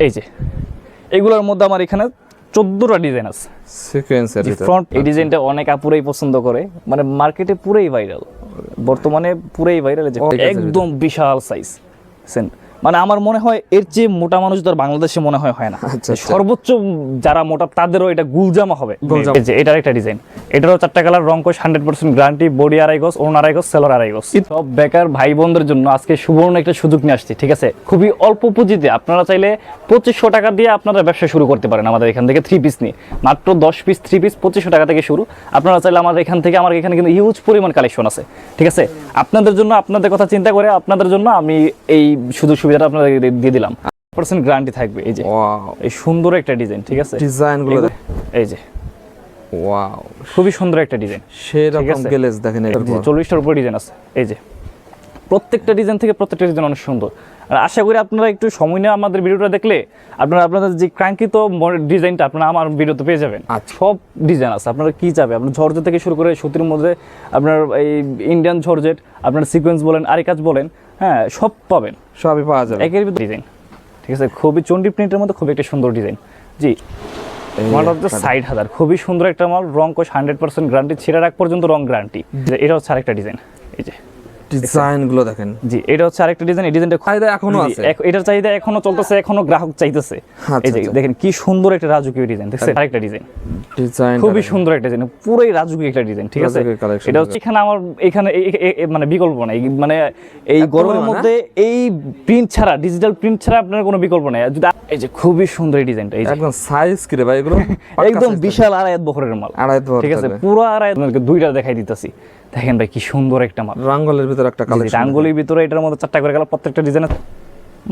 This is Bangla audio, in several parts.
এই যে এগুলোর মধ্যে আমার এখানে 14টা ডিজাইন আছে সিকোয়েন্সের ফ্রন্ট। এই ডিজাইনটা অনেক আপুরাই পছন্দ করে, মানে মার্কেটে পুরোই ভাইরাল, বর্তমানে পুরোই ভাইরাল। একদম বিশাল সাইজ, মানে আমার মনে হয় এর চেয়ে মোটা মানুষ তো আর বাংলাদেশে মনে হয় না। সর্বোচ্চ যারা মোটা তাদেরও এটা গুলজামা হবে। এটার একটা ডিজাইন, এটারও 4টা কালার, রং কোশ 100% গ্যারান্টি, বডি আড়াই গজ, ওড়না আড়াই গজ, সেলর আড়াই গজ। সব বেকার ভাই বোনদের জন্য আজকে সুবর্ণ একটা সুযোগ নিয়ে আসছি, ঠিক আছে? খুবই অল্প পুঁজিতে আপনারা চাইলে 2500 টাকা দিয়ে আপনারা ব্যবসা শুরু করতে পারেন আমাদের এখান থেকে। 3 পিস নিয়ে মাত্র 10 পিস 3 পিস 2500 টাকা থেকে শুরু। আপনারা চাইলে আমাদের এখান থেকে, আমার এখানে কিন্তু হিউজ পরিমাণ কালেকশন আছে, ঠিক আছে? আপনাদের জন্য, আপনাদের কথা চিন্তা করে আপনাদের জন্য আমি এই সুযোগ সুবিধাটা আপনাদের দিয়ে দিলাম। 100% গ্যারান্টি থাকবে। এই যে এই সুন্দর একটা ডিজাইন, ঠিক আছে? ডিজাইনগুলো এই যে ওয়াও, খুবই সুন্দর একটা ডিজাইন, সেরকম গ্লেজ দেখেন। 40টার উপর ডিজাইন আছে। এই যে প্রত্যেকটা ডিজাইন থেকে প্রত্যেকটা ডিজাইন অনেক সুন্দর। আর আশা করি আপনারা একটু সময় নিয়ে আমাদের ভিডিওটা দেখলে আপনারা আপনাদের যে কাঙ্ক্ষিত ডিজাইনটা আপনারা আমার ভিডিওতে পেয়ে যাবেন। সব ডিজাইন আছে, আপনারা কি চাবে, আপনার জর্জেট থেকে শুরু করে সুতির মধ্যে আপনার এই ইন্ডিয়ান জর্জেট, আপনার সিকোয়েন্স বলেন, আরি কাজ বলেন, হ্যাঁ সব পাবেন, সবই পাওয়া যাবে একের ভিতরে ডিজাইন, ঠিক আছে? খুবই চন্ডি প্রিন্টের মধ্যে খুবই একটা সুন্দর ডিজাইন। জি, মালটা হচ্ছে 60,000, খুবই সুন্দর একটা মাল, রং কোশ 100% গ্যারান্টি, ছেঁড়ার আগ পর্যন্ত রং গ্যারান্টি। এটা হচ্ছে আরেকটা ডিজাইন। এই যে ডিজাইনগুলো দেখেন। জি, এটা হচ্ছে আরেকটা ডিজাইন। এই ডিজাইনটা চাহিদা এখনো আছে, এটার চাহিদা এখনো চলতেছে, এখনো গ্রাহক চাইতেছে। এই যে দেখেন কি সুন্দর একটা রাজকীয় ডিজাইন, দেখছেন? আরেকটা ডিজাইন, খুবই সুন্দর একটা ডিজাইন, পুরোই রাজকীয় একটা ডিজাইন, ঠিক আছে? এটা হচ্ছে এখানে আমার এখানে মানে বিকল্প নাই, মানে এই গরমের মধ্যে এই প্রিন্ট ছাড়া, ডিজিটাল প্রিন্ট ছাড়া আপনার কোনো বিকল্প নাই। এই যে খুবই সুন্দর এই ডিজাইনটা, এই যে একদম সাইজ কি রে ভাই এগুলো? একদম বিশাল আড়াইয়াত বহরের মাল, ঠিক আছে? পুরো আড়াইয়াত, দুইটা দেখাই দিতেছি। দেখেন ভাই কি সুন্দর একটা মাল, রাঙ্গলের ভিতরে একটা কালেকশন, রাঙ্গলির ভিতরে এটার মধ্যে 4টা করে কালার, প্রত্যেকটা ডিজাইন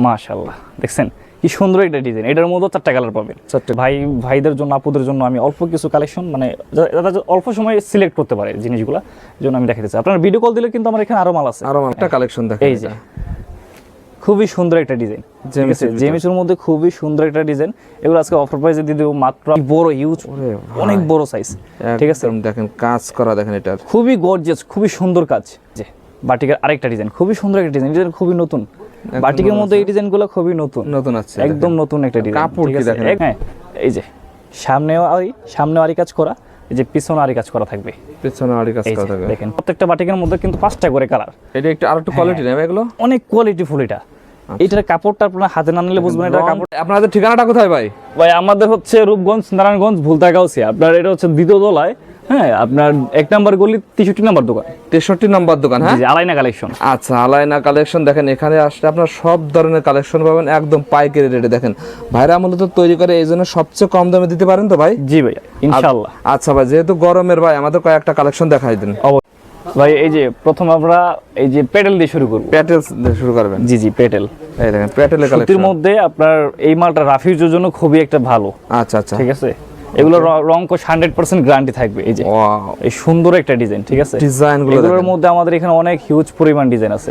মাশাআল্লাহ। দেখছেন কি সুন্দর একটা ডিজাইন, এটার মধ্যে 4টা কালার পাবেন। ভাইদের জন্য, আপুদের জন্য আমি অল্প কিছু কালেকশন, মানে যারা অল্প সময় সিলেক্ট করতে পারে জিনিসগুলো, জন্য আমি দেখাতেছি। আপনারা ভিডিও কল দিলে কিন্তু আমার এখানে আরো মাল আছে, আরো একটা কালেকশন দেখেন। এই যে খুবই সুন্দর একটা ডিজাইন, জেমিসের মধ্যে খুবই সুন্দর একটা ডিজাইন। এগুলো আজকে অফার প্রাইসে দিয়ে দেবো মাত্র, বড় হিউজ, অনেক বড় সাইজ, ঠিক আছে? দেখেন কাজ করা, দেখেন এটা খুবই গর্জিয়াস, খুবই সুন্দর কাজ। যে বাটিকের আরেকটা ডিজাইন, খুবই সুন্দর একটা ডিজাইন, ডিজাইন খুবই নতুন। বাটিকের মধ্যে এই ডিজাইনগুলো খুবই নতুন নতুন আছে, একদম নতুন একটা ডিজাইন। কাপড় কি দেখেন? হ্যাঁ, এই যে সামনে আরি কাজ করা, এই যে পিছনে আরি কাজ করা থাকবে, পিছনে আরি কাজ করা থাকবে। দেখেন প্রত্যেকটা বাটিকের মধ্যে কিন্তু 5টা করে কালার। এটা একটু আরেকটু কোয়ালিটি নেবে, এগুলো অনেক কোয়ালিটি ফুল। এটা এটার কাপড়টা আপনারা হাতে না নিলে বুঝবেন এটা কাপড়। আপনাদের ঠিকানাটা কোথায় ভাই? ভাই আমাদের হচ্ছে রূপগঞ্জ, নারায়ণগঞ্জ, ভুলতাগাউসিয়া। আপনার এটা হচ্ছে দ্বিতীয় তলায়, হ্যাঁ, আপনার 1 নম্বর গলি 63 নম্বর দোকান। 63 নম্বর দোকান, হ্যাঁ, আলাইনা কালেকশন। আচ্ছা, আলাইনা কালেকশন। দেখেন এখানে আসলে আপনার সব ধরনের কালেকশন পাবেন একদম পাইকারি রেটে। দেখেন ভাইরা মূলত তৈরি করে, এই জন্য সবচেয়ে কম দামে দিতে পারেন তো ভাই? জি ভাই, ইনশাআল্লাহ। আচ্ছা ভাই, যেহেতু গরমের, ভাই আমাদের কয়েকটা কালেকশন দেখাই দিন। ভাই এই যে প্রথম আমরা এই যে প্যাটেল দিয়ে শুরু করব। প্যাটেল দিয়ে শুরু করবেন? জি জি, প্যাটেল। এই দেখেন প্যাটেলের কালেকশন। সুতির মধ্যে আপনার এই মালটা রাফিউজের জন্য খুবই একটা ভালো। আচ্ছা আচ্ছা, ঠিক আছে। এগুলো রং কোশ 100% গ্যারান্টি থাকবে। এই যে এই সুন্দর একটা ডিজাইন, ঠিক আছে? এগুলোর মধ্যে আমাদের এখানে অনেক হিউজ পরিমাণ ডিজাইন আছে,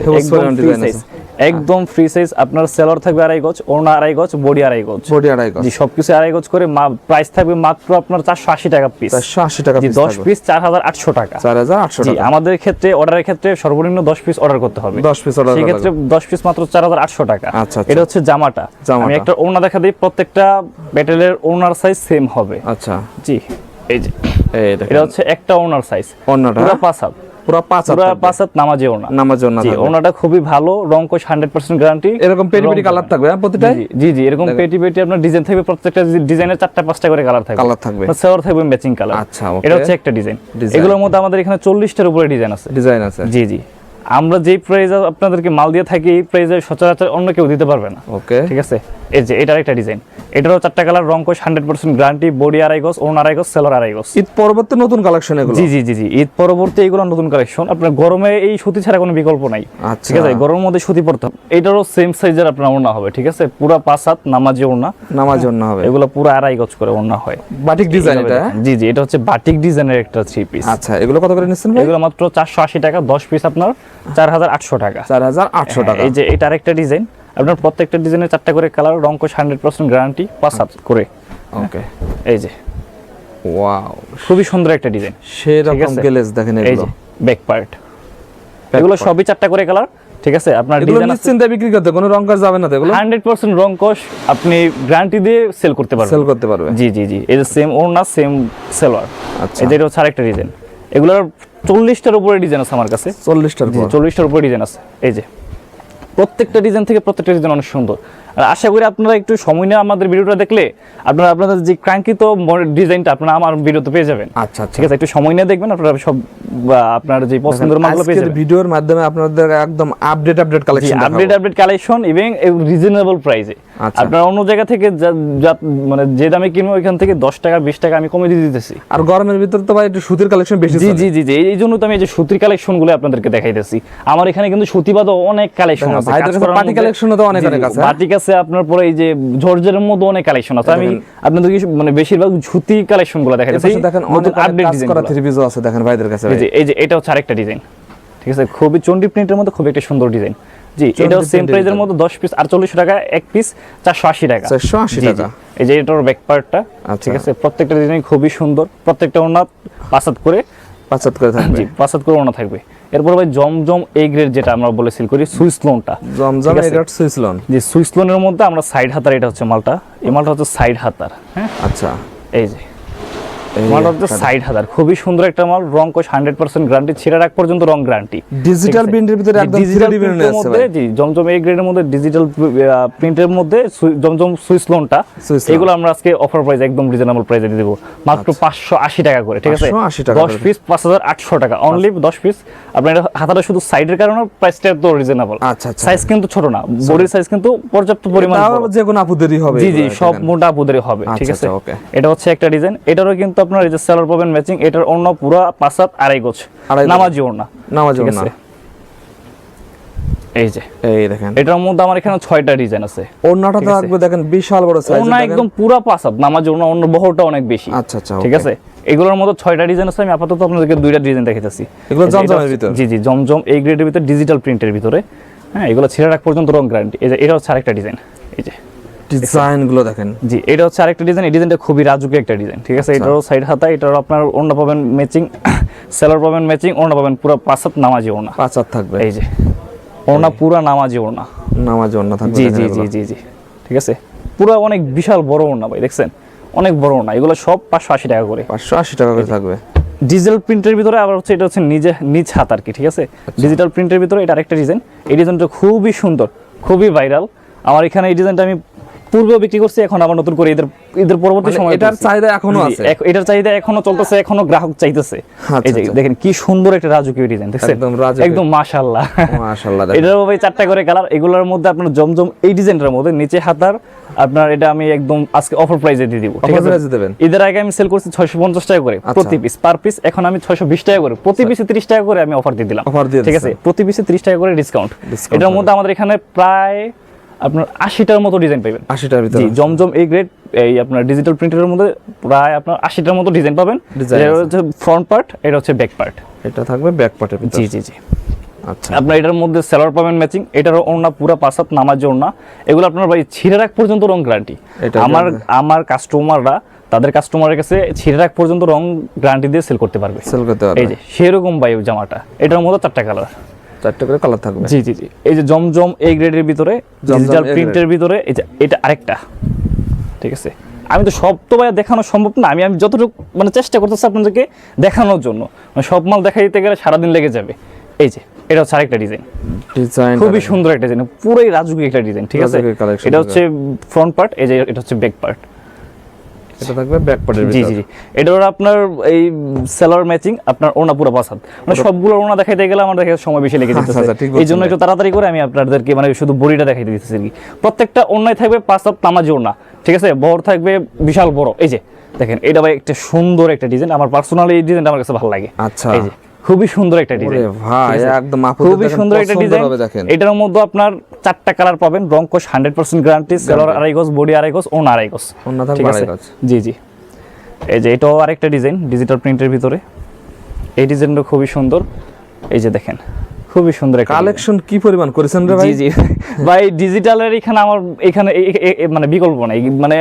একদম ফ্রি সাইজ। আপনার সেলর থাকবে আড়াই গজ, ওড়না আড়াই গজ, বডি আড়াই গজ, জি সবকিছু আড়াই গজ করে। প্রাইস থাকবে মাত্র আপনার 480 টাকা পিস। 480 টাকা পিস, 10 পিস 4800 টাকা। 4800 টাকা। আমাদের ক্ষেত্রে, অর্ডারের ক্ষেত্রে সর্বনিম্ন 10 পিস অর্ডার করতে হবে। 10 পিস অর্ডার, সেই ক্ষেত্রে 10 পিস মাত্র 4800 টাকা। আচ্ছা, এটা হচ্ছে জামাটা। আমি একটা ওড়না দেখা দিই, প্রত্যেকটা ব্যাটেলের ওড়নার সাইজ সেম হবে। আচ্ছা, জি এই যে এটা হচ্ছে একটা ওড়নার সাইজ, ওড়নাটা পুরো 5 হাত, পুরো 5 হাত নামাজে ওড়না, জি ওড়নাটা খুবই ভালো, রং কোশ 100% গ্যারান্টি। এরকম পেটি কালার থাকবে প্রতিটাই? জি জি, এরকম পেটি আপনার ডিজাইন থাকবে, প্রত্যেকটা ডিজাইনের 4টা-5টা করে কালার থাকবে, সেলর থাকবে ম্যাচিং কালার। আচ্ছা, এটা হচ্ছে একটা ডিজাইন। এগুলোর মধ্যে আমাদের এখানে 40টার উপরে ডিজাইন আছে। জি জি, আমরা যেই প্রাইসে আপনাদেরকে মাল দিয়ে থাকি, এই প্রাইসে সচরাচর অন্য কেউ দিতে পারবে না। ওকে, ঠিক আছে? এই যে এটার একটা ডিজাইন, এটারও 4টা কালার, রং কোশ 100% গ্যারান্টি, বডি আড়াই গজ, ওড়না আড়াই গজ, সেলর আড়াই গজ। ঈদ পরবর্তী নতুন কালেকশন এগুলো? জি জি জি জি, ঈদ পরবর্তী এগুলো নতুন কালেকশন। আপনার গরমে এই সুতি ছাড়া কোনো বিকল্প নাই, ঠিক আছে? গরমের মধ্যে সুতি পরতে হবে। এটারও সেম সাইজের আপনার ওড়না হবে, ঠিক আছে? পুরো 5 হাত নামাজি ওড়না, হবে। এগুলো পুরো আড়াই গজ করে ওড়না হয়, বাটিক ডিজাইন এটা। জি জি, এটা হচ্ছে বাটিক ডিজাইনের একটা 3 পিস। আচ্ছা, এগুলো কত করে নিচ্ছেন ভাই? এগুলো মাত্র 480 টাকা, 10 পিস আপনার 4800 টাকা। 4800 টাকা। এই যে এটা আরেকটা ডিজাইন, আপনার প্রত্যেকটা ডিজাইনের 4টা করে কালার, রং কোশ 100% গ্যারান্টি, 5 হাত করে। ওকে, এই যে ওয়াও, খুবই সুন্দর একটা ডিজাইন, সেরকম গ্লেজ দেখেন। এগুলো ব্যাক পার্ট, এগুলো সবই 4টা করে কালার, ঠিক আছে আপনার এগুলো ডিজাইন নিশ্চিন্তে বিক্রি করতে কোনো রং কাজ যাবে না তো এগুলো 100% রং কস আপনি গ্যারান্টি দিয়ে সেল করতে পারবেন সেল করতে পারবে জি জি জি এই যে সেম ওড়না সেম সেলওয়ার আচ্ছা এই যে এটা হচ্ছে আরেকটা ডিজাইন এগুলোর 40টার উপরে ডিজাইন আছে আমার কাছে 40টার জি পর 40টার উপরে ডিজাইন আছে এই যে প্রত্যেকটা ডিজাইন থেকে প্রত্যেকটা ডিজাইন অনেক সুন্দর আর আশা করি আপনারা একটু সময় নিয়ে আমাদের ভিডিওটা দেখলে আপনারা আপনাদের যে কাঙ্ক্ষিত ডিজাইনটা আপনারা আমার ভিডিওতে পেয়ে যাবেন আচ্ছা আচ্ছা ঠিক আছে একটু সময় নিয়ে দেখবেন আপনারা সব আপনার যে পছন্দের মালগুলো পেয়ে আজকের যাবেন ভিডিওর মাধ্যমে আপনাদের একদম আপডেট কালেকশন আপডেট কালেকশন এবং রিজনেবল প্রাইসে আচ্ছা। আপনারা অন্য জায়গা থেকে মানে যে দামে কিনবো ওইখান থেকে 10 টাকা 20 টাকা আমি কমে দিয়ে দিতেছি আর গরমের ভিতর তো ভাই একটু সুতির কালেকশন বেশি জি চলে। জি জি জি এই জন্য তো আমি এই যে সুতির কালেকশনগুলো আপনাদেরকে দেখাইতেছি আমার এখানে কিন্তু সুতিবাদও অনেক কালেকশন আছে ভাইদের কাছে পার্টি কালেকশনও তো অনেক অনেক আছে পার্টি কাছে আপনার পরে এই যে জর্জের মধ্যে অনেক কালেকশন আছে আমি আপনাদেরকে মানে বেশিরভাগ সুতি কালেকশনগুলো দেখাইতেছি এপাশে দেখেন অনেক আপডেট কাজ ডিজাইন করা থ্রি পিসও আছে দেখেন ভাইদের কাছে ভাই। এই যে এটা হচ্ছে আরেকটা ডিজাইন ঠিক আছে খুবই চন্ডি প্রিন্টের মধ্যে খুব একটা সুন্দর ডিজাইন জি এটাও সেম প্রাইসের মধ্যে 10 পিস 48 টাকা এক পিস 480 টাকা 480 জি, টাকা জি। এই যে এটার ব্যাক পার্টটা ঠিক আছে প্রত্যেকটা ডিজাইন খুবই সুন্দর প্রত্যেকটা ওনা পাঁচাত করে করে থাকবে জি পাঁচাত করে ওনা থাকবে এরপর ভাই জমজম এ গ্রেড যেটা আমরা বলে সেল করি সুইস লোনটা জমজম এগাট সুইস লোন যে সুইস লোনের মধ্যে আমরা সাইড হাতার এটা হচ্ছে মালটা এই মালটা হচ্ছে সাইড হাতার হ্যাঁ আচ্ছা এই যে মালটা হচ্ছে সাইড হাতার খুবই সুন্দর একটা মাল রং কোশ 100% গ্যারান্টি ছিঁড়া রাখ পর্যন্ত রং গ্যারান্টি ডিজিটাল প্রিন্টের ভিতরে একদম 3D প্রিন্ট আছে মধ্যে জি জমজম এই গ্রেডের মধ্যে ডিজিটাল প্রিন্টের মধ্যে জমজম সুইস লোনটা এগুলো আমরা আজকে অফার প্রাইস একদম রিজনেবল প্রাইসে দিয়ে দেব মাত্র 580 টাকা করে ঠিক আছে 580 টাকা 10 পিস 5800 টাকা অনলি 10 পিস আপনার হাতাটা শুধু সাইডের কারণে প্রাইসটা তো রিজনেবল আচ্ছা আচ্ছা সাইজ কিন্তু ছোট না বডির সাইজ কিন্তু পর্যাপ্ত পরিমাণ বড় যে কোনো আপুদেরই হবে জি জি সব মোটা আপুদেরই হবে ঠিক আছে ওকে এটা হচ্ছে একটা ডিজাইন এটারও কিন্তু আপনার এই যে সেলার পাবেন ম্যাচিং এটার অন্য পুরো 5 আড়াই গোছ নামাজি ওড়না নামাজি ওড়না এই যে এই দেখেন এটার মধ্যে আমার এখানে 6টা ডিজাইন আছে ওড়নাটা তো একবার দেখেন বিশাল বড় সাইজ ওড়না একদম পুরো 5 নামাজি ওড়না অন্য বহরটা অনেক বেশি আচ্ছা আচ্ছা ঠিক আছে এগুলোর মধ্যে 6টা ডিজাইন আছে আমি আপাতত আপনাদেরকে 2টা ডিজাইন দেখাইতেছি এগুলো জমজমের ভিতর জি জি জমজম এই গ্রেডের ভিতর ডিজিটাল প্রিন্টের ভিতরে হ্যাঁ এগুলো ছিঁড়া রাখ পর্যন্ত রং গ্যারান্টি এই যে এটা হচ্ছে আরেকটা ডিজাইন এই যে ডিজাইন গুলো দেখেন জি এটা হচ্ছে আরেকটা ডিজাইন এই ডিজাইনটা খুবই রাজুকি একটা ডিজাইন ঠিক আছে এটারও সাইড হাতা এটারও আপনার ওড়না পাবেন ম্যাচিং সেলার পাবেন ম্যাচিং ওড়না পাবেন পুরো 5 নামাজি ওড়না 5 থাকবে এই যে ওড়না পুরো নামাজি ওড়না নামাজি ওড়না থাকবে জি জি জি জি জি ঠিক আছে পুরো অনেক বিশাল বড় ওড়না ভাই দেখছেন অনেক বড় ওড়না এগুলো সব 580 টাকা করে 580 টাকা করে থাকবে ডিজিটাল প্রিন্টের ভিতরে আবার হচ্ছে এটা হচ্ছে নিজ হাত আর কি ঠিক আছে ডিজিটাল প্রিন্টের ভিতরে এটা আরেকটা ডিজাইন এই ডিজাইনটা খুবই সুন্দর খুবই ভাইরাল আমার এখানে এই ডিজাইনটা আমি পূর্বেও বিক্রি করছি এখন আবার নতুন করে ঈদের পরবর্তী সময় এটার চাহিদা এখনো আছে এটার চাহিদা এখনো চলতেছে এখনো গ্রাহক চাইতেছে এই যে দেখেন কি সুন্দর একটা রাজকীয় ডিজাইন দেখছেন একদম মাশাআল্লাহ মাশাআল্লাহ এটারও ভাই 4টা করে কালার এগুলোর মধ্যে আপনার জমজম এই ডিজাইনটার মধ্যে নিচে হাতার আপনার এটা আমি একদম আজকে অফার প্রাইসে দিয়ে দিব ঠিক আছে ঈদের আগে আমি সেল করছি 650 টাকা করে প্রতি পিস পার পিস এখন আমি 620 টাকা করে প্রতি পিসে 30 টাকা করে আমি অফার দিয়ে দিলাম ঠিক আছে প্রতি পিসে 30 টাকা করে ডিসকাউন্ট এটার মধ্যে আমাদের এখানে প্রায় আপনার 80টার মতো ডিজাইন পাবেন 80টার ভিতরে জি জমজম এই গ্রেড এই আপনার ডিজিটাল প্রিন্টের মধ্যে প্রায় আপনার 80টার মতো ডিজাইন পাবেন এটা হচ্ছে ফ্রন্ট পার্ট এটা হচ্ছে ব্যাক পার্ট এটা থাকবে ব্যাক পার্টের ভিতরে জি জি জি আচ্ছা আপনার এটার মধ্যে সেলার পাবেন ম্যাচিং এটারও ওড়না পুরো 5 নামাজি ওড়না এগুলো আপনার ভাই ছিঁড়ে রাখ পর্যন্ত রং গ্যারান্টি আমার কাস্টমাররা তাদের কাস্টমারের কাছে ছিঁড়ে রাখ পর্যন্ত রং গ্যারান্টি দিয়ে সেল করতে পারবে এই যে সেরকম ভাই জামাটা এটার মধ্যে 4টা কালার 4টা করে কালার থাকবে জি জি জি এই যে জমজম এই গ্রেডের ভিতরে ডিজিটাল প্রিন্টের ভিতরে এই যে এটা আরেকটা ঠিক আছে আমি তো সব তো ভাই দেখানো সম্ভব না আমি যতটুকু মানে চেষ্টা করতেছি আপনাদেরকে দেখানোর জন্য মানে সব মাল দেখাই দিতে গেলে সারাদিন লেগে যাবে এই যে এটা হচ্ছে আরেকটা ডিজাইন খুবই সুন্দর একটা ডিজাইন পুরোই রাজুকি একটা ডিজাইন ঠিক আছে এটা হচ্ছে ফ্রন্ট পার্ট এই যে এটা হচ্ছে ব্যাক পার্ট এটা থাকবে ব্যাক পার্টের ভিতরে জি জি এটার আপনার এই সেলার ম্যাচিং আপনার ওড়না পুরো পাসাদ মানে সবগুলো ওড়না দেখাইতে গেলে আমার দেখে সময় বেশি লেগে যেতেছে এইজন্য একটু তাড়াতাড়ি করে আমি আপনাদেরকে মানে শুধু বডিটা দেখাইতে দিতেছি আর কি প্রত্যেকটা ওড়নায় থাকবে পাসাদ নামাজি ওড়না ঠিক আছে বড় থাকবে বিশাল বড় এই যে দেখেন এটা ভাই একটা সুন্দর একটা ডিজাইন আমার পার্সোনালি এই ডিজাইনটা আমার কাছে ভালো লাগে আচ্ছা এই যে খুবই সুন্দর একটা ডিজাইন ভাই একদম খুবই সুন্দর একটা ডিজাইন এটার মধ্যে আপনার 4টা কালার পাবেন রং কোশ 100% গ্যারান্টি সেলার আড়াই গজ বডি আড়াই গজ ওড়না আড়াই গজ ঠিক আছে জি জি এই যে এটাও আরেকটা ডিজাইন ডিজিটাল প্রিন্টের ভিতরে এই ডিজাইনটা খুবই সুন্দর এই যে দেখেন খুবই সুন্দর একটা কালেকশন কি পরিমাণ করেছেন রে ভাই? জি জি ভাই ডিজিটালের এখানে আমার এখানে মানে বিকল্প নাই, মানে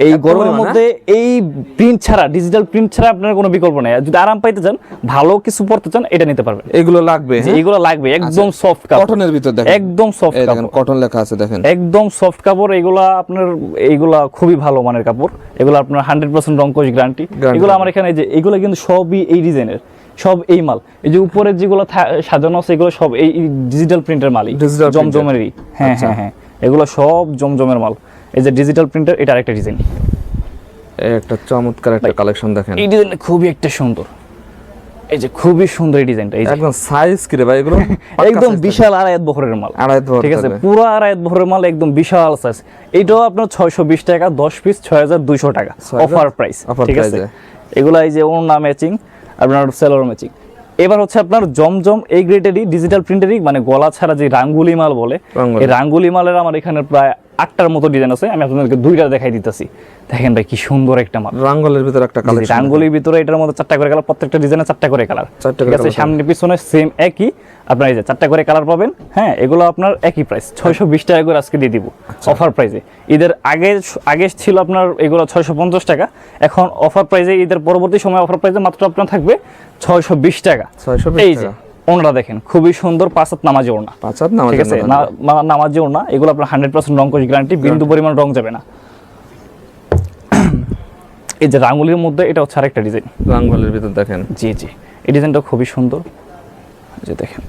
এই গরমের মধ্যে এই প্রিন্ট ছাড়া, ডিজিটাল প্রিন্ট ছাড়া আপনার কোনো বিকল্প নাই। যদি আরাম পাইতে চান, ভালো কিছু পড়তে চান, এটা নিতে পারবেন। এগুলো লাগবে, এগুলো লাগবে, একদম সফট কাপড়, কটনের ভিতর দেখেন, একদম সফট এই দেখেন কাপড়, কটন লেখা আছে দেখেন, একদম সফট কাপড়। এগুলা আপনার এইগুলা খুবই ভালো মানের কাপড়, এগুলো আপনার 100% রংকশ গ্যারান্টি। এগুলো আমার এখানে যে এগুলো কিন্তু সবই এই ডিজাইনের, সব এই মাল। এই যে উপরে যেগুলো সাজানো আছে এগুলো সব এই ডিজিটাল প্রিন্টের মালই, জমজমেরই। হ্যাঁ হ্যাঁ হ্যাঁ, এগুলো সব জমজমের মাল। এই যে ডিজিটাল প্রিন্টার, এটা আরেকটা ডিজাইন, একটা চমৎকার একটা কালেকশন দেখেন। এই ডিজাইনটা খুবই একটা সুন্দর, এই যে খুবই সুন্দর এই ডিজাইনটা। এই যে একদম সাইজ কি রে ভাই এগুলো? একদম বিশাল আড়াইয়াত বহরের মাল, ঠিক আছে, পুরো আড়াইয়াত বহরের মাল, একদম বিশাল সাইজ। এটাও আপনার 620 টাকা, 10 পিস 6200 টাকা অফার প্রাইস, ঠিক আছে। এগুলা এই যে ওড়না ম্যাচিং, আপনার সেলর ম্যাচিং। এবার হচ্ছে আপনার জমজম এই গ্রেডেরই ডিজিটাল প্রিন্টারই, মানে গলা ছাড়া যে রাঙ্গুলি মাল বলে, এই রাঙ্গুলি মালের আমার এখানে প্রায় 8টার মতো ডিজাইন আছে। আমি আপনাদেরকে 2টা দেখাই দিতেছি। দেখেন ভাই কি সুন্দর একটা মাল, রাঙ্গুলির ভিতরে একটা কালেকশন, রাঙ্গুলির ভিতরে এটার মধ্যে 4টা করে কালার, প্রত্যেকটা ডিজাইনে 4টা করে কালার, ঠিক আছে। সামনে পিছনে সেম একই, আপনার এই যে 4টা করে কালার পাবেন। হ্যাঁ, এগুলো আপনার একই প্রাইস, 620 টাকা করে আজকে দিয়ে দিব অফার প্রাইসে। ঈদের আগে ছিল আপনার এগুলো 650 টাকা, এখন অফার প্রাইসে, ঈদের পরবর্তী সময় অফার প্রাইসে মাত্র আপনার থাকবে 620 টাকা। এই যে ওড়নাটা দেখেন খুবই সুন্দর, 5 হাত নামাজি ওড়না, ঠিক আছে, নামাজি ওড়না। এগুলো আপনার 100% রংকশ গ্যারান্টি, বিন্দু পরিমাণ রং যাবে না। এই যে রাঙ্গুলির মধ্যে এটা হচ্ছে আরেকটা ডিজাইন, রাঙ্গুলির ভিতর দেখেন। জি জি, এই ডিজাইনটা খুবই সুন্দর, যে দেখেন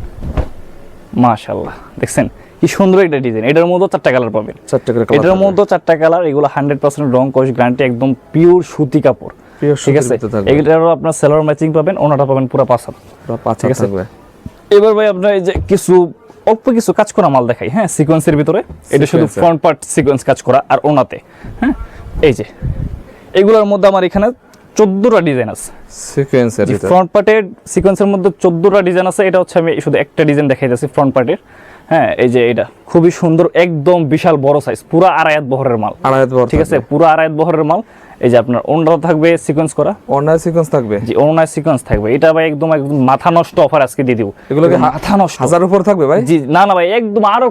মাশাআল্লাহ, দেখছেন কি সুন্দর একটা ডিজাইন। এটার মধ্যে 4টা কালার পাবেন, 4টা করে, এটার মধ্যে 4টা কালার। এগুলো 100% রংকশ গ্যারান্টি, একদম পিওর সুতি কাপড়, ঠিক আছে। এগুলোরও আপনার সেলর ম্যাচিং পাবেন, ওনাটা পাবেন পুরো 5 হাত, ঠিক আছে। এবার ভাই আপনার এই যে কিছু অল্প কিছু কাজ করা মাল দেখাই। হ্যাঁ, সিকোয়েন্সের ভিতরে, এটা শুধু ফ্রন্ট পার্ট সিকোয়েন্স কাজ করা আর ওনাতে। হ্যাঁ, এই যে এগুলোর মধ্যে আমার এখানে 14টা ডিজাইন আছে সিকোয়েন্সের ভিতরে। ফ্রন্ট পার্টের সিকোয়েন্সের মধ্যে 14টা ডিজাইন আছে। এটা হচ্ছে আমি শুধু একটা ডিজাইন দেখাইতেছি ফ্রন্ট পার্টের। হ্যাঁ, এই যে এটা খুবই সুন্দর, একদম বিশাল বড় সাইজ, পুরো আড়াইয়াত বহরের মাল, ঠিক আছে, পুরো আড়াইয়াত বহরের মাল। এই যে আপনার ওড়না থাকবে সিকোয়েন্স করা, ওড়নায় সিকোয়েন্স থাকবে, জি ওড়নায় সিকোয়েন্স থাকবে। এটা ভাই একদম মাথা নষ্ট অফার আজকে দিয়ে দিব। এগুলো কি মাথা নষ্ট 1000 উপর থাকবে ভাই? জি না না ভাই, একদম আরো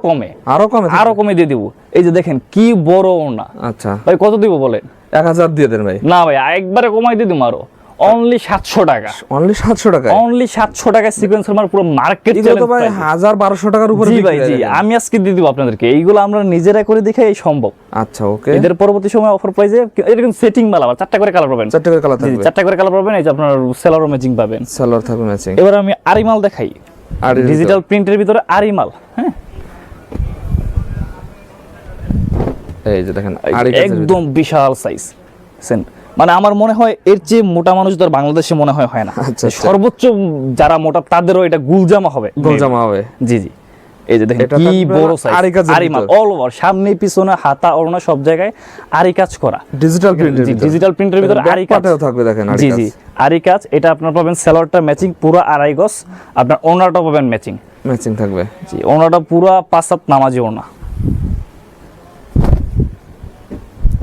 কমে দিয়ে দিব। এই যে দেখেন কি বড় ওড়না। আচ্ছা ভাই কত দিব বলেন? 1000 দিয়ে দেন ভাই। না ভাই, একবারে কমাই দিয়ে দিব আরো, অনলি 700 টাকা, অনলি 700 টাকা, অনলি 700 টাকা সিকোয়েন্সের মাল, পুরো মার্কেট চ্যালেঞ্জ ভাই। 1000-1200 টাকার উপরে জি ভাই, জি আমি আজকে দিয়ে দিব আপনাদেরকে। এইগুলো আমরা নিজেরা করে দেখে এই সম্ভব। আচ্ছা ওকে, এদের পরবর্তী সময় অফার প্রাইসে এটা কিন্তু সেটিং মাল, আবার 4টা করে কালার পাবেন, 4টা করে কালার থাকবে, 4টা করে কালার পাবেন। এই যে আপনার সেলর ম্যাচিং পাবেন, সেলর থাকবে ম্যাচিং। এবার আমি আরি মাল দেখাই, ডিজিটাল প্রিন্টের ভিতরে আরি মাল। হ্যাঁ, এই যে দেখেন একদম বিশাল সাইজ, মানে আমার মনে হয় এর চেয়ে মোটা মানুষ তো বাংলাদেশে মনে হয় না। সর্বোচ্চ যারা মোটা তাদেরও এটা গুলজামা হবে, জি জি। এই যে দেখেন কি বড় সাইজ, আরি মাল অল ওভার, সামনে পিছনে হাতা ওড়না সব জায়গায় আরি কাজ করা, ডিজিটাল প্রিন্টের ভিতরে আরি কাজ থাকবে দেখেন। জি জি, আরি কাজ। এটা আপনার পাবেন সেলরটা ম্যাচিং পুরো আড়াই গজ, আপনার ওড়নাটা পাবেন ম্যাচিং থাকবে, জি ওড়নাটা পুরো 5 হাত নামাজি ওড়না।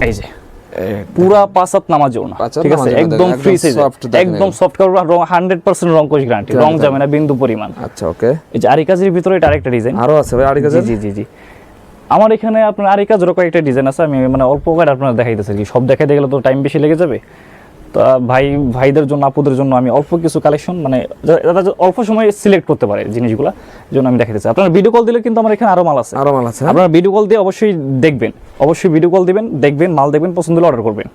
এই যে পুরা 5 হাত নামাজি ওড়না, ঠিক আছে, একদম ফ্রি সাইজ, একদম সফট কাপড়, 100% রংকশ গ্যারান্টি, রং যাবে না বিন্দু পরিমাণ। আচ্ছা ওকে, এই যে আরি কাজের ভিতরে এটা আরেকটা ডিজাইন আরো আছে ভাই আরি কাজের। জি জি জি, আমার এখানে আপনার আরি কাজের কয়েকটা ডিজাইন আছে, আমি মানে অল্প করে আপনাদের দেখাইতেছি। কি সব দেখাইতে গেলে তো টাইম বেশি লেগে যাবে। তো ভাইদের জন্য, আপুদের জন্য আমি অল্প কিছু কালেকশন, মানে অল্প সময় সিলেক্ট করতে পারে জিনিসগুলো, জন্য আমি দেখাইতেছি। আপনারা ভিডিও কল দিলে কিন্তু আমার এখানে আরো মাল আছে, আপনারা ভিডিও কল দিয়ে অবশ্যই দেখবেন, অবশ্যই ভিডিও কল দিবেন, দেখবেন মাল দেখবেন, পছন্দ হলে অর্ডার করবেন।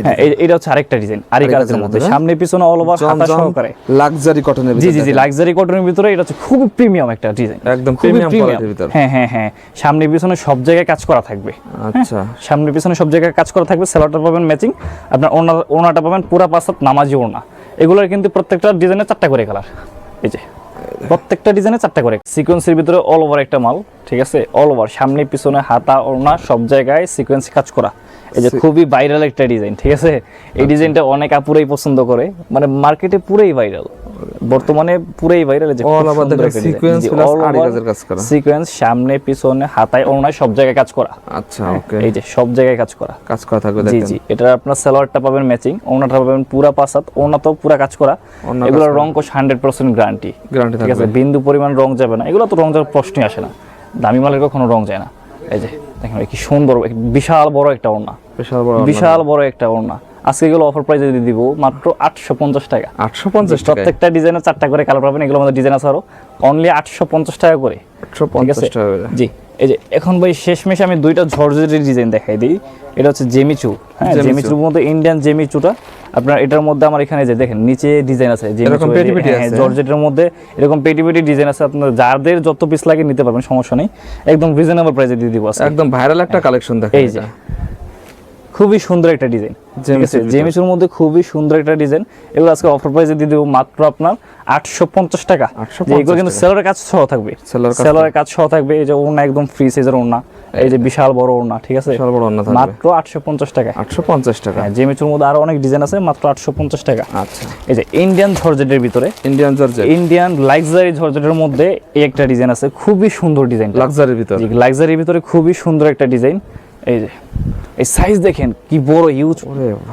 হ্যাঁ, এটা হচ্ছে আরেকটা ডিজাইন আরি কাজের মধ্যে, সামনে পিছনে অল ওভার হাতা সহকারে, লাক্সারি কটনের ভিতরে। জি জি জি, লাক্সারি কটনের ভিতরে। এটা হচ্ছে খুব প্রিমিয়াম একটা ডিজাইন, একদম প্রিমিয়াম কোয়ালিটির ভিতর। হ্যাঁ হ্যাঁ হ্যাঁ, সামনে পিছনে সব জায়গায় কাজ করা থাকবে। আচ্ছা, সামনে পিছনে সব জায়গায় কাজ করা থাকবে। সেলরটা পাবেন ম্যাচিং, আপনার ওড়নাটা পাবেন পুরা 5 হাত নামাজি ওড়না। এগুলোর কিন্তু প্রত্যেকটা ডিজাইনে 4টা করে কালার, এই যে প্রত্যেকটা ডিজাইনে 4টা করে। সিকোয়েন্সের ভিতরে অল ওভার একটা মাল, ঠিক আছে, অল ওভার সামনে পিছনে হাতা ওড়না সব জায়গায় সিকোয়েন্স কাজ করা। এই যে খুবই ভাইরাল একটা ডিজাইন, ঠিক আছে? এই ডিজাইনটা অনেক আপুরাই পছন্দ করে, মানে মার্কেটে পুরোই ভাইরাল, বর্তমানে পুরোই ভাইরাল। যে অল ওভার দেখেন সিকোয়েন্স প্লাস আরি কাজের কাজ করা, সিকোয়েন্স সামনে পিছনে হাতায় ওড়নায় সব জায়গায় কাজ করা। আচ্ছা ওকে, এই যে সব জায়গায় কাজ করা থাকবে জি দেখেন। জি, এটা আপনার সালোয়ারটা পাবেন ম্যাচিং, ওড়নাটা পাবেন পুরা পাসাত, ওড়নাটাও পুরা কাজ করা। এগুলোর রং কোশ 100% গ্যারান্টি, ঠিক আছে? বিন্দু পরিমাণ রং যাবে না, এগুলো তো রং যাওয়ার প্রশ্নই আসে না, দামি মালের কখনো রং যায় না। এই যে দেখেন কি সুন্দর, বিশাল বড় একটা ওড়না, বিশাল বড় একটা ওড়না। আজকে এগুলো অফার প্রাইসে দিয়ে দিব মাত্র 850 টাকা। 850 টাকা, প্রত্যেকটা ডিজাইনে 4টা করে কালার পাবেন, এগুলোর মধ্যে ডিজাইন আছে আরো, অনলি 850 টাকা করে। 850 টাকা জি। এই যে এখন ভাই শেষমেশ আমি দুইটা জর্জেটের ডিজাইন দেখাই দিই। এটা হচ্ছে জেমিচু, হ্যাঁ জেমিচুর মধ্যে ইন্ডিয়ান জেমিচুটা আপনার, এটার মধ্যে আমার এখানে যে দেখেন নিচে ডিজাইন আছে জর্জেটের মধ্যে, এরকম পেটি পেটি ডিজাইন আছে। আপনার যাদের যত পিস লাগে নিতে পারবেন, সমস্যা নেই, একদম রিজনেবল প্রাইসে দিয়ে দিব। একদম ভাইরাল একটা কালেকশন দেখেন, এই যে খুবই সুন্দর একটা ডিজাইন, জেমিচুর মধ্যে খুবই সুন্দর একটা ডিজাইন। এগুলো আজকে অফার প্রাইসে দিয়ে দেবো মাত্র আপনার 850 টাকা। এগুলো কিন্তু সেলরের কাজ সহ থাকবে, সেলরের কাজ সহ থাকবে। এই যে ওড়না একদম ফ্রি সাইজের ওড়না, এই যে বিশাল বড় ওড়না, ঠিক আছে? বিশাল বড় ওড়না থাকবে মাত্র 850 টাকা। 850 টাকা। জেমিচুর মধ্যে আরো অনেক ডিজাইন আছে, মাত্র 850 টাকা। আচ্ছা, এই যে ইন্ডিয়ান জর্জেটের ভিতরে, ইন্ডিয়ান লাক্সারি জর্জেটের মধ্যে এই একটা ডিজাইন আছে, খুবই সুন্দর ডিজাইন, লাক্সারির ভিতরে, লাক্সারির ভিতরে খুবই সুন্দর একটা ডিজাইন। এই যে এই সাইজ দেখেন কি বড়, হিউজ,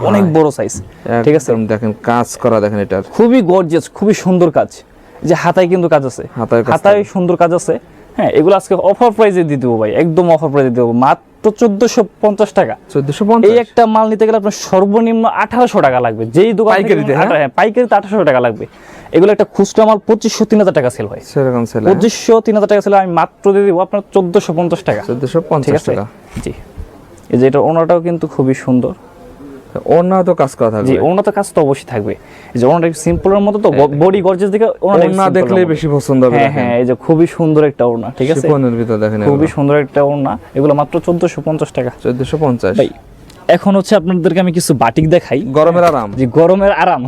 অনেক বড় সাইজ, ঠিক আছে? দেখেন কাজ করা, দেখেন এটা খুবই গর্জিয়াস, খুবই সুন্দর কাজ। যে হাতায় কিন্তু কাজ আছে, হাতায় সুন্দর কাজ আছে। হ্যাঁ, এগুলো আজকে অফার প্রাইসে দিয়ে দেবো ভাই, একদম অফার প্রাইসে দেবো মাত্র 1450 টাকা। 1450। এই একটা মাল নিতে গেলে আপনার সর্বনিম্ন 1800 টাকা লাগবে, যেই দোকান পাইকারিতে, হ্যাঁ পাইকারিতে 1800 টাকা লাগবে। এগুলো একটা খুচরা মাল 2500-3000 টাকা সেল হয়, সেরকম সেল 2500-3000 টাকা সেল, আমি মাত্র দিয়ে দিব আপনার 1450 টাকা। 1450 টাকা। জি। এই যে এটা ওনাটাও কিন্তু খুবই সুন্দর, ওড়না তো কাজ করা থাকবে। জি, ওড়না তো কাজ তো অবশ্যই থাকবে। এই যে ওড়নাটা সিম্পলের মতো, তো বডি গর্জিয়াস দিকে ওড়না দেখলেই বেশি পছন্দ হবে। হ্যাঁ হ্যাঁ, এই যে খুবই সুন্দর একটা ওড়না, ঠিক আছে? শিফনের ভিতর দেখেন খুবই সুন্দর একটা ওড়না, এগুলো মাত্র 1450 টাকা। 1450 ভাই এখন হচ্ছে আপনাদেরকে আমি কিছু বাটিক দেখাই, গরমের আরাম। জি, গরমের আরাম।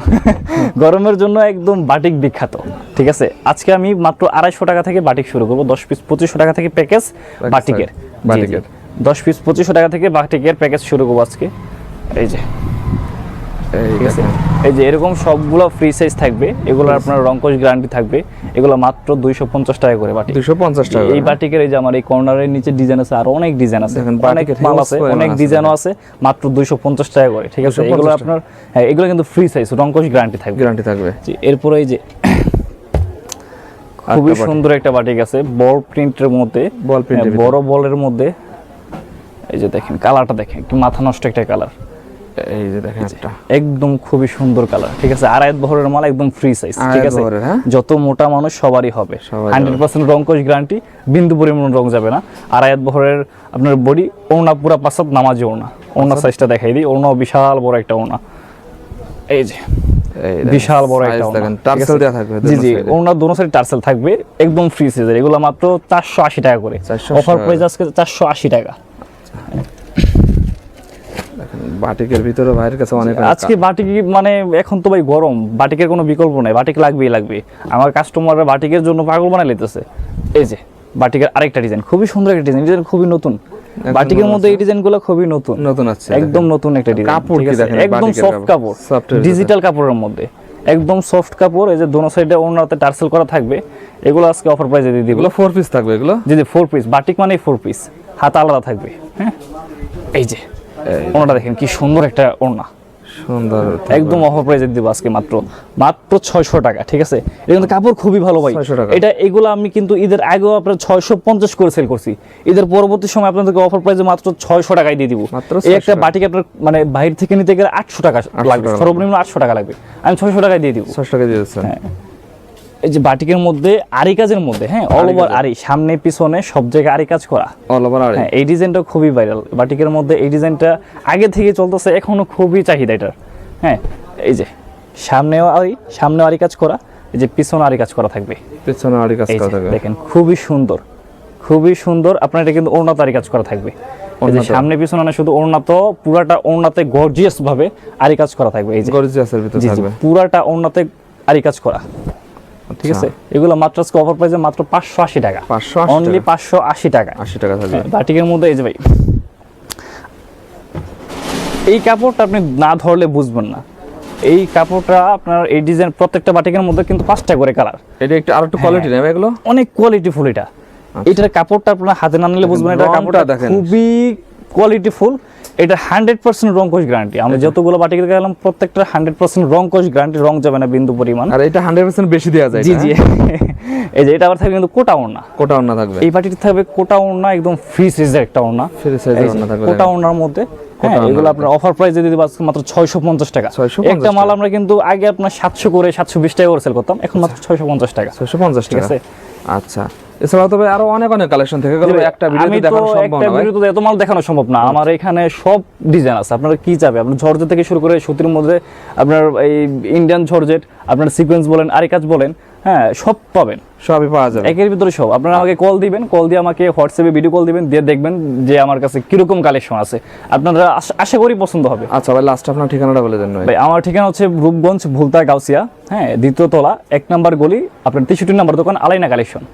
গরমের জন্য একদম বাটিক বিখ্যাত, ঠিক আছে? আজকে আমি মাত্র 250 টাকা থেকে বাটিক শুরু করব, 10 পিস 2500 টাকা থেকে প্যাকেজ বাটিকের, 10 পিস 2500 টাকা থেকে বাটিকের প্যাকেজ শুরু করব আজকে। এই যে এই যে এরকম সবগুলো ফ্রি সাইজ থাকবে, এগুলো আপনার রংকশ গ্যারান্টি থাকবে। এগুলো মাত্র 250 টাকা করে বাটিক, 250 টাকা। এই বাটিকের এই যে আমার এই কর্নারের নিচে ডিজাইন আছে, আর অনেক ডিজাইন আছে, অনেক মাল আছে, অনেক ডিজাইনও আছে, মাত্র 250 টাকা করে, ঠিক আছে? এগুলো আপনার, হ্যাঁ এগুলো কিন্তু ফ্রি সাইজ, রংকশ গ্যারান্টি থাকবে। জি, এরপরে এই যে খুবই সুন্দর একটা বাটিক আছে, বল প্রিন্টের মধ্যে, বড় বলের মধ্যে। এই যে দেখেন কালারটা দেখেন, কি মাথা নষ্ট একটা কালার। এই যে দেখেন একটা একদম খুবই সুন্দর কালার, ঠিক আছে? আড়াই বহরের মাল, একদম ফ্রি সাইজ, ঠিক আছে? যত মোটা মানুষ সবারই হবে, 100% রংকশ গ্যারান্টি, বিন্দু পরিমাণ রং যাবে না। আড়াই বহরের আপনার বডি, ওড়না পুরা পাঁচাত নামাজি ওড়না। ওড়না সাইজটা দেখাই দিই, ওড়না বিশাল বড় একটা ওড়না, এই যে বিশাল বড় একটা ওড়না, টার্সেল দেয়া থাকবে। জি জি, ওড়না দোনো সাইডে টার্সেল থাকবে, একদম ফ্রি সাইজের। এগুলো মাত্র 480 টাকা করে, অফার প্রাইস আজকে 480 টাকা। বাটিকের ভিতরে ভাইয়ের কাছে অনেক, আজকে বাটিক মানে এখন তো ভাই গরম, বাটিকের কোনো বিকল্প নাই, বাটিক লাগবে। আমার কাস্টমাররা বাটিকের জন্য পাগল বানাই লেতেছে। এই যে বাটিকের আরেকটা ডিজাইন, খুবই সুন্দর একটা ডিজাইন, ডিজাইন খুবই নতুন। বাটিকের মধ্যে এই ডিজাইনগুলো খুবই নতুন আছে, একদম নতুন একটা ডিজাইন। কাপড় কি দেখেন, একদম সফট কাপড়, ডিজিটাল কাপড়ের মধ্যে, একদম সফট কাপড়। এই যে দোনো সাইডে ওড়নাতে টার্সেল করা থাকবে। এগুলো আজকে অফার প্রাইসে দিয়ে দিব। এগুলো 4 পিস থাকবে, এগুলো জি জি 4 পিস, বাটিক মানে 4 পিস, হাত আলাদা থাকবে। হ্যাঁ, এই যে ওড়নাটা দেখেন কি সুন্দর একটা ওড়না, সুন্দর, একদম অফার প্রাইসে দিব আজকে মাত্র 600 টাকা, ঠিক আছে? এটা কিন্তু কাপড় খুবই ভালো ভাই। এটা এগুলো আমি কিন্তু ঈদের আগেও আপনার 650 করে সেল করছি, ঈদের পরবর্তী সময় আপনাদেরকে অফার প্রাইসে মাত্র 600 টাকায় দিয়ে দিব। এই একটা বাটিক আপনার মানে বাইরে থেকে নিতে গেলে 800 টাকা লাগবে, সর্বনিম্ন 800 টাকা লাগবে, আমি 600 টাকায় দিয়ে দিব। 600 টাকা দিয়ে দিচ্ছেন। হ্যাঁ, এই যে বাটিকের মধ্যে আরি কাজের মধ্যে, হ্যাঁ অল ওভার আরি, সামনে পিছনে সব জায়গায় আরি কাজ করা, অল ওভার আরি। হ্যাঁ, এই ডিজাইনটা খুবই ভাইরাল বাটিকের মধ্যে। এই ডিজাইনটা আগে থেকে চলতেছে, এখনো খুবই চাহিদা এটার। হ্যাঁ, এই যে সামনেও আরি কাজ করা, এই যে পিছনে আরি কাজ করা থাকবে, পিছনে আরি কাজ করা থাকবে, দেখেন খুবই সুন্দর, খুবই সুন্দর। আপনার এটা কিন্তু ওড়নাতে আরি কাজ করা থাকবে, এই যে সামনে পিছনে না, শুধু ওড়না তো পুরাটা ওড়নাতে গর্জিয়াস ভাবে আরি কাজ করা থাকবে। এই যে গর্জিয়াসের ভিতর থাকবে, পুরাটা ওড়নাতে আরি কাজ করা, ঠিক আছে? এগুলো মাত্র অফার প্রাইসে মাত্র 580 টাকা, অনলি 580 টাকা, 80 টাকা থাকবে। বাটিকের মধ্যে এই যে ভাই এই কাপড়টা আপনি না ধরলে বুঝবেন না। এই কাপড়টা আপনার এই ডিজাইন প্রত্যেকটা বাটিকের মধ্যে কিন্তু 5টা করে কালার। এটা একটু আরেকটু কোয়ালিটি নেবে এগুলো, অনেক কোয়ালিটিফুল এটা। এটার কাপড়টা আপনার হাতে না নিলে বুঝবেন, এটা কাপড়টা দেখেন খুবই কোয়ালিটিফুল। এটা 100% রং কোশ গ্যারান্টি। আমরা যতগুলো বাটিক দেখালাম প্রত্যেকটা 100% রং কোশ গ্যারান্টি, রং যাবে না বিন্দু পরিমাণ। আর এটা 100% বেশি দেওয়া যায়। জি জি এই যে এটা আবার থাকবে কিন্তু কোটা ওড়না, কোটা ওড়না থাকবে। এই বাটিতে থাকবে কোটা ওড়না, একদম ফ্রি সাইজের একটা ওড়না, ফ্রি সাইজের ওড়না থাকবে কোটা ওড়নার মধ্যে। এগুলো আপনার অফার প্রাইসে দিতে পারছি মাত্র 650 টাকা। একটা মাল আমরা কিন্তু আগে আপনার 700 করে 720 টাকা করে সেল করতাম, এখন মাত্র 650 টাকা। 650 ঠিক টাকা, আছে। আচ্ছা। এছাড়াও তবে আরো অনেক অনেক কালেকশন থেকে গেল, একটা ভিডিওতে দেখানো সম্ভব না ভাই। ভিডিওতে এত মাল দেখানো সম্ভব না। আমার এখানে সব ডিজাইন আছে, আপনারা কি চাবে, আপনার জর্জেট থেকে শুরু করে সুতির মধ্যে আপনার এই ইন্ডিয়ান জর্জেট, আপনার সিকোয়েন্স বলেন, আরি কাজ বলেন, হ্যাঁ সব পাবেন, সবই পাওয়া যাবে একের ভিতরে সব। আপনারা আমাকে কল দিবেন, কল দিয়ে আমাকে হোয়াটসঅ্যাপে ভিডিও কল দিবেন, দিয়ে দেখবেন যে আমার কাছে কিরকম কালেকশন আছে, আপনারা আশা করি পছন্দ হবে। আচ্ছা ভাই, লাস্ট আপনার ঠিকানাটা বলে দেন ভাই। আমার ঠিকানা হচ্ছে রূপগঞ্জ ভুলতা গাউসিয়া, হ্যাঁ 2য় তলা 1 নম্বর গলি, আপনার 63 নম্বর দোকান, আলাইনা কালেকশন।